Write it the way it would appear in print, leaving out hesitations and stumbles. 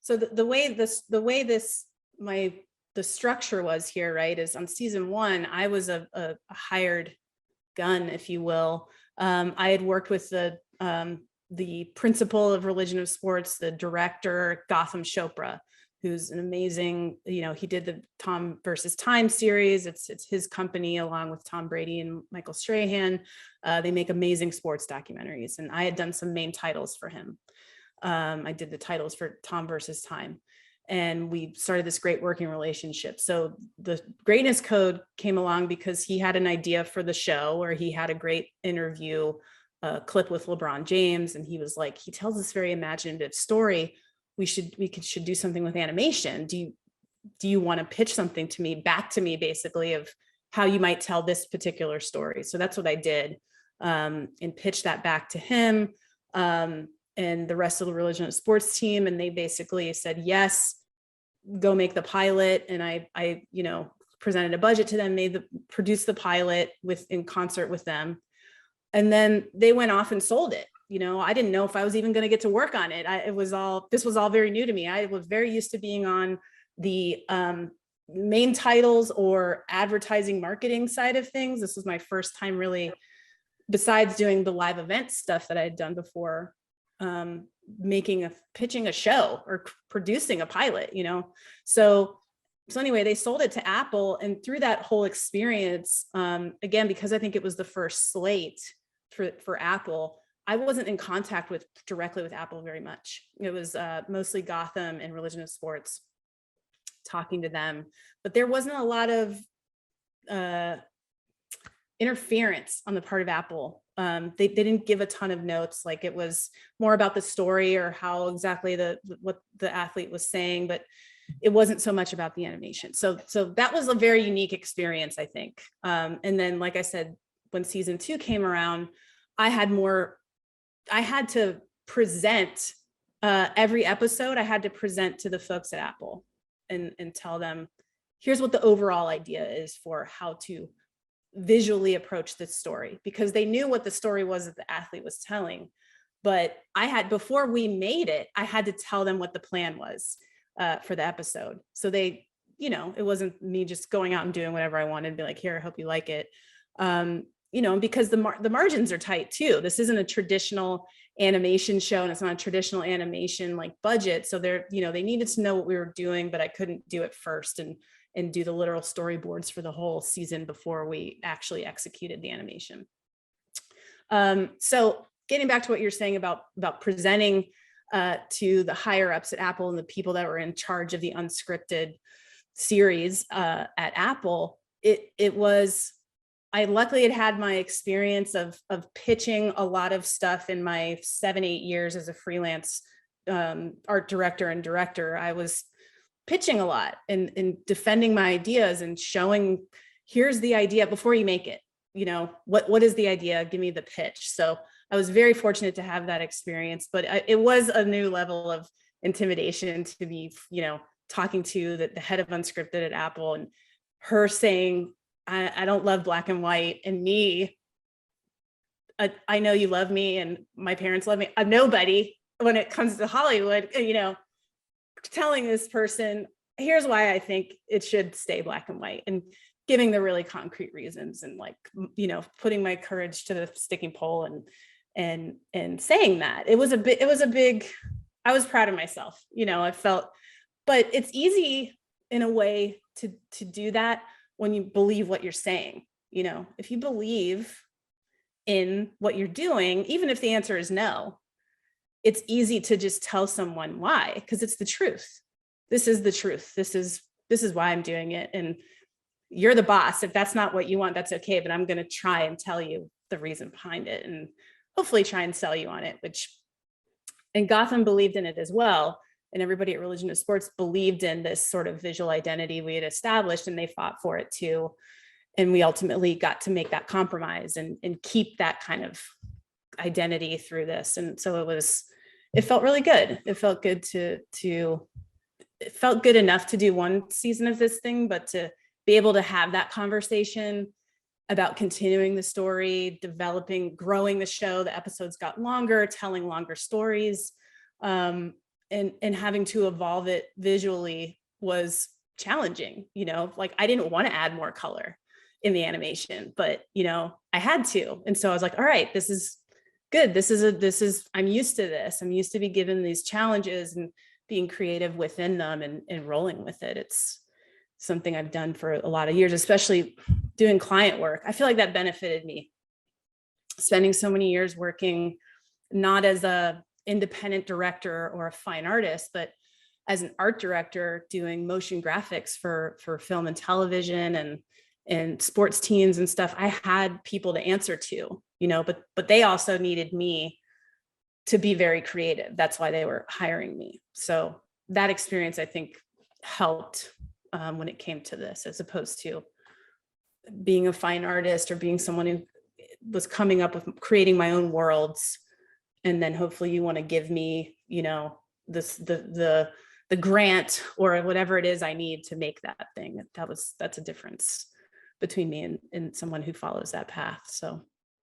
So the structure was here, right, is on season one, I was a hired gun, if you will. I had worked with the principal of Religion of Sports, the director, Gotham Chopra, who's an amazing, he did the Tom versus Time series. It's his company along with Tom Brady and Michael Strahan. They make amazing sports documentaries. And I had done some main titles for him. I did the titles for Tom versus Time. And we started this great working relationship. So the Greatness Code came along because he had an idea for the show, or he had a great interview clip with LeBron James. And he was like, he tells this very imaginative story. We should do something with animation. Do you want to pitch something to me, back to me, basically, of how you might tell this particular story? So that's what I did, and pitched that back to him. And the rest of the Religion of Sports team. And they basically said, yes, go make the pilot. And I presented a budget to them, produced the pilot in concert with them. And then they went off and sold it. I didn't know if I was even going to get to work on it. This was all very new to me. I was very used to being on the main titles or advertising marketing side of things. This was my first time really, besides doing the live event stuff that I had done before, pitching a show or producing a pilot, So anyway, they sold it to Apple. And through that whole experience, again, because I think it was the first slate for Apple, I wasn't in contact directly with Apple very much. It was mostly Gotham and Religion of Sports, talking to them, but there wasn't a lot of interference on the part of Apple. They didn't give a ton of notes. Like, it was more about the story or how exactly what the athlete was saying, but it wasn't so much about the animation. So that was a very unique experience, I think. And then, like I said, when season 2 came around, I had to present every episode. I had to present to the folks at Apple and tell them, here's what the overall idea is for how to visually approach this story, because they knew what the story was that the athlete was telling. But before we made it, I had to tell them what the plan was for the episode. So they, it wasn't me just going out and doing whatever I wanted and be like, here, I hope you like it. Because the margins are tight too. This isn't a traditional animation show, and it's not a traditional animation like budget. So they needed to know what we were doing, but I couldn't do it first and do the literal storyboards for the whole season before we actually executed the animation. So getting back to what you're saying about presenting to the higher ups at Apple and the people that were in charge of the unscripted series at Apple, I luckily had my experience of pitching a lot of stuff in my 7-8 years as a freelance art director and director. I was pitching a lot and defending my ideas and showing, here's the idea before you make it. What is the idea? Give me the pitch. So I was very fortunate to have that experience, but it was a new level of intimidation to be, talking to the head of unscripted at Apple, and her saying, I don't love black and white, and me, I know you love me and my parents love me. I'm nobody when it comes to Hollywood, telling this person, here's why I think it should stay black and white, and giving the really concrete reasons, and putting my courage to the sticking pole and saying that. It was a big, I was proud of myself. I felt, but it's easy in a way to do that when you believe what you're saying. If you believe in what you're doing, even if the answer is no, it's easy to just tell someone why, because it's the truth. This is the truth. This is why I'm doing it. And you're the boss. If that's not what you want, that's okay. But I'm going to try and tell you the reason behind it, and hopefully try and sell you on it, and Gotham believed in it as well. And everybody at Religion of Sports believed in this sort of visual identity we had established, and they fought for it too. And we ultimately got to make that compromise and keep that kind of identity through this. And so it felt really good. It felt good it felt good enough to do one season of this thing, but to be able to have that conversation about continuing the story, developing, growing the show. The episodes got longer, telling longer stories. and having to evolve it visually was challenging. Like I didn't want to add more color in the animation, but I had to. And so I was like, all right, this is good. I'm used to this. I'm used to be given these challenges and being creative within them and rolling with it. It's something I've done for a lot of years, especially doing client work. I feel like that benefited me. Spending so many years working not as a independent director or a fine artist, but as an art director doing motion graphics for film and television and sports teams and stuff. I had people to answer to, but they also needed me to be very creative. That's why they were hiring me. So that experience, I think, helped when it came to this, as opposed to being a fine artist or being someone who was coming up with creating my own worlds. And then hopefully you want to give me, the grant or whatever it is I need to make that thing. That's a difference between me and someone who follows that path. So